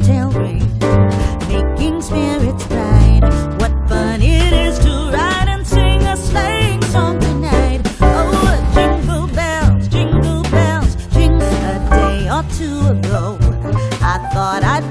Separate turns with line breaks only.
tail ring, making spirits bright. What fun it is to ride and sing a sleighing song tonight. Oh, jingle bells, jingle bells, jingle. A day or two ago, I thought I'd